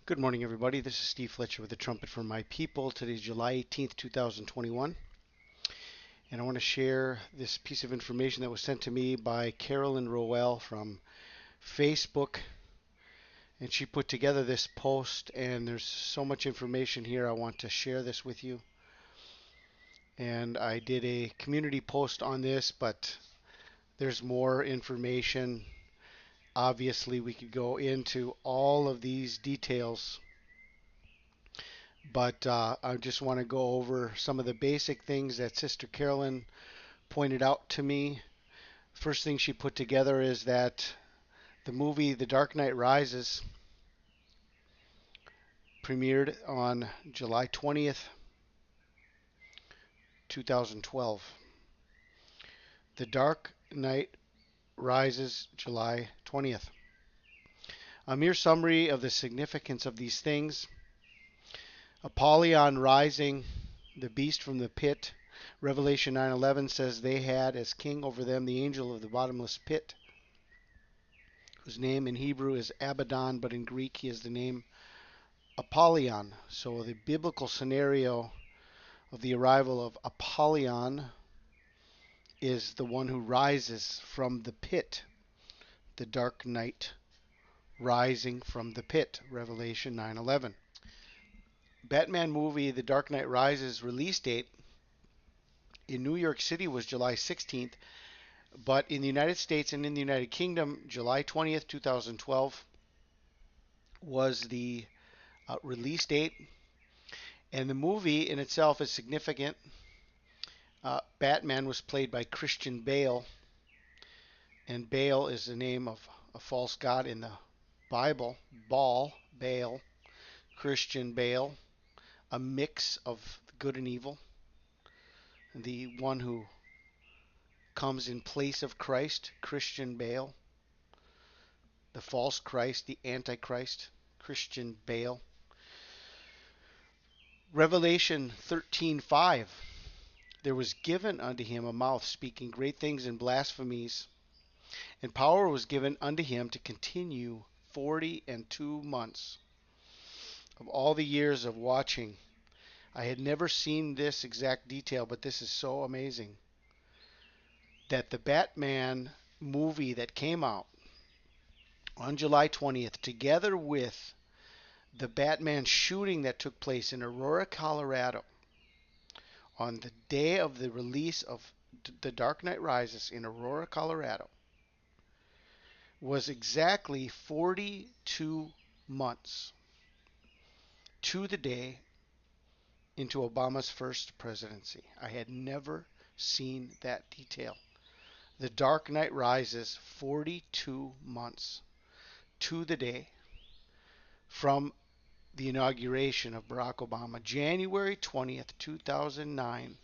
Good morning, everybody. This is Steve Fletcher with the Trumpet for My People. Today's July 18th, 2021, and I want to share this piece of information that was sent to me by Carolyn Rowell from Facebook. And she put together this post, and there's so much information here. I want to share this with you. And I did a community post on this, but there's more information. Obviously, we could go into all of these details, but I just want to go over some of the basic things that Sister Carolyn pointed out to me. First thing she put together is that the movie The Dark Knight Rises premiered on July 20th, 2012. The Dark Knight Rises, July 20th. A mere summary of the significance of these things. Apollyon rising, the beast from the pit. Revelation 9:11 says they had as king over them the angel of the bottomless pit, whose name in Hebrew is Abaddon, but in Greek he has the name Apollyon. So the biblical scenario of the arrival of Apollyon is the one who rises from the pit, the dark night rising from the pit, Revelation 9:11. Batman movie The Dark Knight Rises release date in New York City was July 16th, but in the United States and in the United Kingdom, July 20th, 2012 was the release date. And the movie in itself is significant. Batman was played by Christian Bale, and Baal is the name of a false god in the Bible. Baal, Christian Bale, a mix of good and evil. The one who comes in place of Christ, Christian Bale. The false Christ, the Antichrist, Christian Bale. Revelation 13:5. There was given unto him a mouth speaking great things and blasphemies, and power was given unto him to continue 42 months. Of all the years of watching, I had never seen this exact detail, but this is so amazing. That the Batman movie that came out on July 20th, together with the Batman shooting that took place in Aurora, Colorado, on the day of the release of The Dark Knight Rises in Aurora, Colorado, was exactly 42 months to the day into Obama's first presidency. I had never seen that detail. The Dark Knight Rises 42 months to the day from the inauguration of Barack Obama, January 20th, 2009,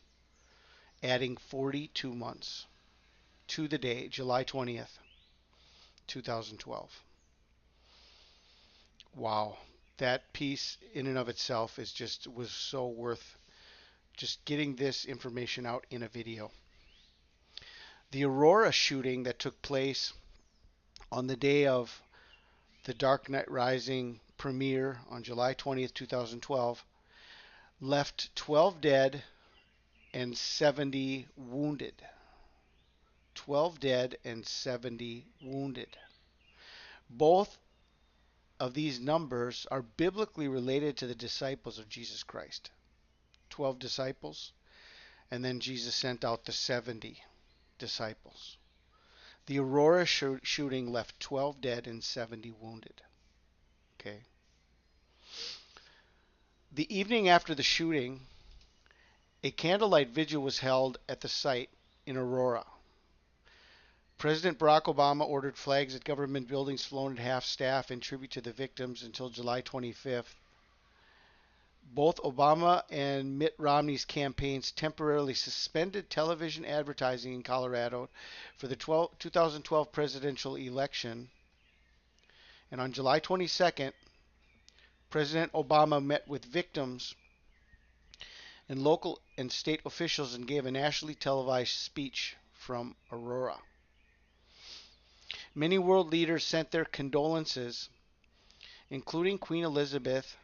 adding 42 months to the day, July 20th, 2012. Wow, that piece in and of itself was so worth just getting this information out in a video. The Aurora shooting that took place on the day of the Dark Knight Rising premiere on July 20th, 2012, left 12 dead and 70 wounded. 12 dead and 70 wounded. Both of these numbers are biblically related to the disciples of Jesus Christ. 12 disciples, and then Jesus sent out the 70 disciples. The Aurora shooting left 12 dead and 70 wounded. Okay. The evening after the shooting, a candlelight vigil was held at the site in Aurora. President Barack Obama ordered flags at government buildings flown at half-staff in tribute to the victims until July 25th. Both Obama and Mitt Romney's campaigns temporarily suspended television advertising in Colorado for the 2012 presidential election. And on July 22nd, President Obama met with victims and local and state officials and gave a nationally televised speech from Aurora. Many world leaders sent their condolences, including Queen Elizabeth,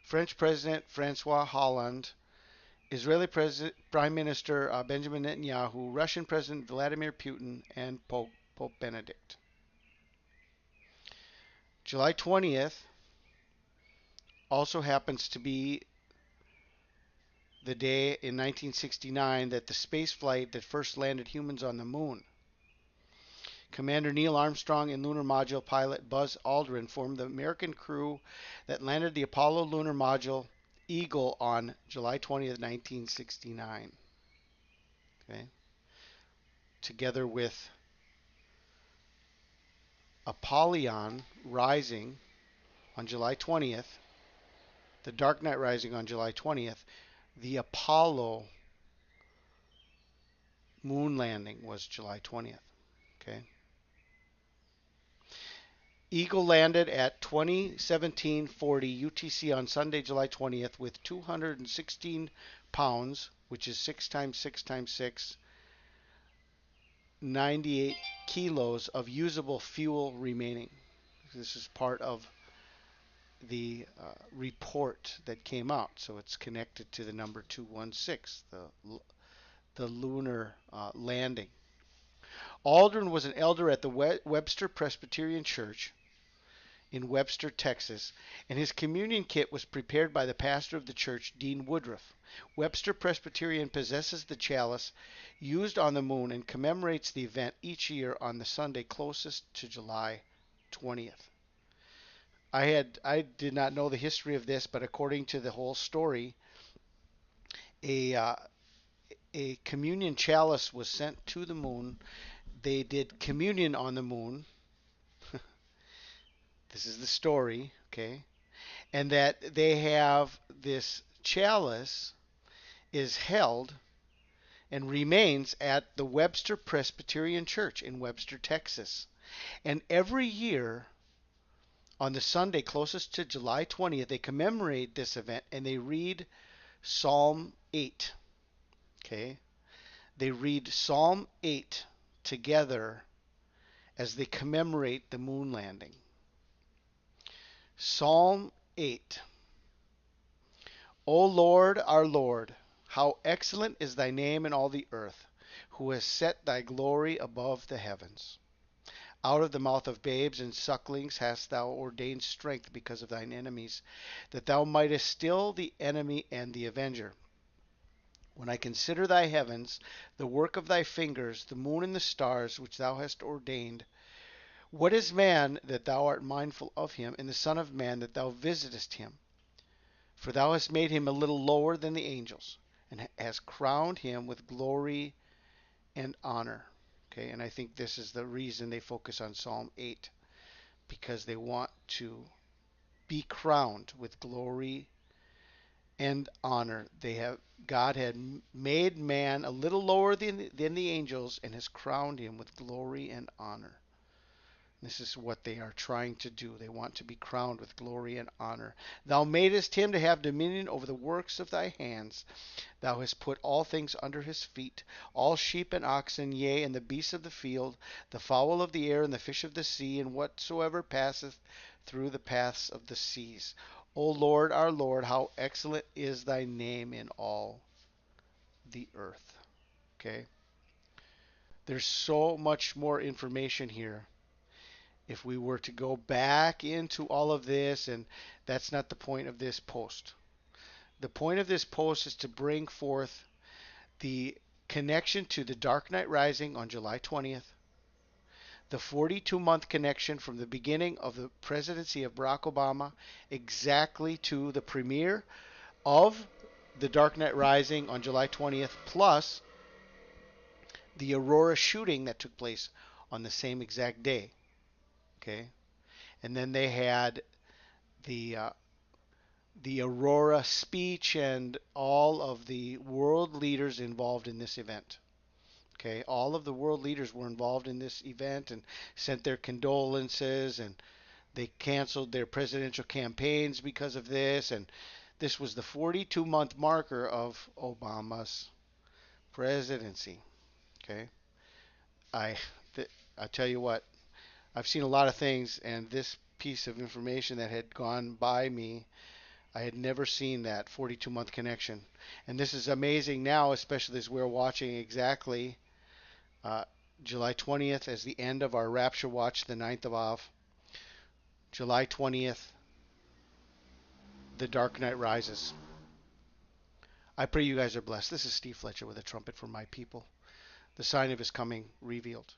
French President Francois Hollande, Israeli Prime Minister Benjamin Netanyahu, Russian President Vladimir Putin, and Pope Benedict. July 20th also happens to be the day in 1969 that the space flight that first landed humans on the moon. Commander Neil Armstrong and lunar module pilot Buzz Aldrin formed the American crew that landed the Apollo lunar module Eagle on July 20th, 1969. Okay. Together with Apollyon rising on July 20th, the Dark Knight rising on July 20th, the Apollo moon landing was July 20th. Okay. Eagle landed at 2017:40 UTC on Sunday, July 20th, with 216 pounds, which is 6 times 6 times 6, 98 kilos of usable fuel remaining. This is part of the report that came out, so it's connected to the number 216, the lunar landing. Aldrin was an elder at the Webster Presbyterian Church in Webster, Texas, and his communion kit was prepared by the pastor of the church, Dean Woodruff. Webster Presbyterian possesses the chalice used on the moon and commemorates the event each year on the Sunday closest to July 20th. I did not know the history of this, but according to the whole story, a uh, a communion chalice was sent to the moon. They did communion on the moon. This is the story, okay? And that they have this chalice is held and remains at the Webster Presbyterian Church in Webster, Texas. And every year on the Sunday closest to July 20th, they commemorate this event and they read Psalm 8. Okay? They read Psalm 8 together as they commemorate the moon landing. Psalm 8. O Lord, our Lord, how excellent is thy name in all the earth, who has set thy glory above the heavens. Out of the mouth of babes and sucklings hast thou ordained strength because of thine enemies, that thou mightest still the enemy and the avenger. When I consider thy heavens, the work of thy fingers, the moon and the stars which thou hast ordained, what is man that thou art mindful of him, and the Son of Man that thou visitest him? For thou hast made him a little lower than the angels, and hast crowned him with glory and honor. Okay, and I think this is the reason they focus on Psalm 8, because they want to be crowned with glory and honor. God had made man a little lower than the angels and has crowned him with glory and honor. This is what they are trying to do. They want to be crowned with glory and honor. Thou madest him to have dominion over the works of thy hands. Thou hast put all things under his feet, all sheep and oxen, yea, and the beasts of the field, the fowl of the air, and the fish of the sea, and whatsoever passeth through the paths of the seas. O Lord, our Lord, how excellent is thy name in all the earth. Okay? There's so much more information here. If we were to go back into all of this, and that's not the point of this post. The point of this post is to bring forth the connection to the Dark Knight Rising on July 20th, the 42-month connection from the beginning of the presidency of Barack Obama exactly to the premiere of the Dark Knight Rising on July 20th, plus the Aurora shooting that took place on the same exact day. Okay, and then they had the uh, the Aurora speech and all of the world leaders involved in this event. Okay, all of the world leaders were involved in this event and sent their condolences, and they canceled their presidential campaigns because of this. And this was the 42-month marker of Obama's presidency. Okay, I I tell you what, I've seen a lot of things, and this piece of information that had gone by me. I had never seen that 42-month connection. And this is amazing now, especially as we're watching exactly uh, July 20th as the end of our Rapture watch, the 9th of Av. July 20th, the dark night rises. I pray you guys are blessed. This is Steve Fletcher with a trumpet for my people. The sign of his coming revealed.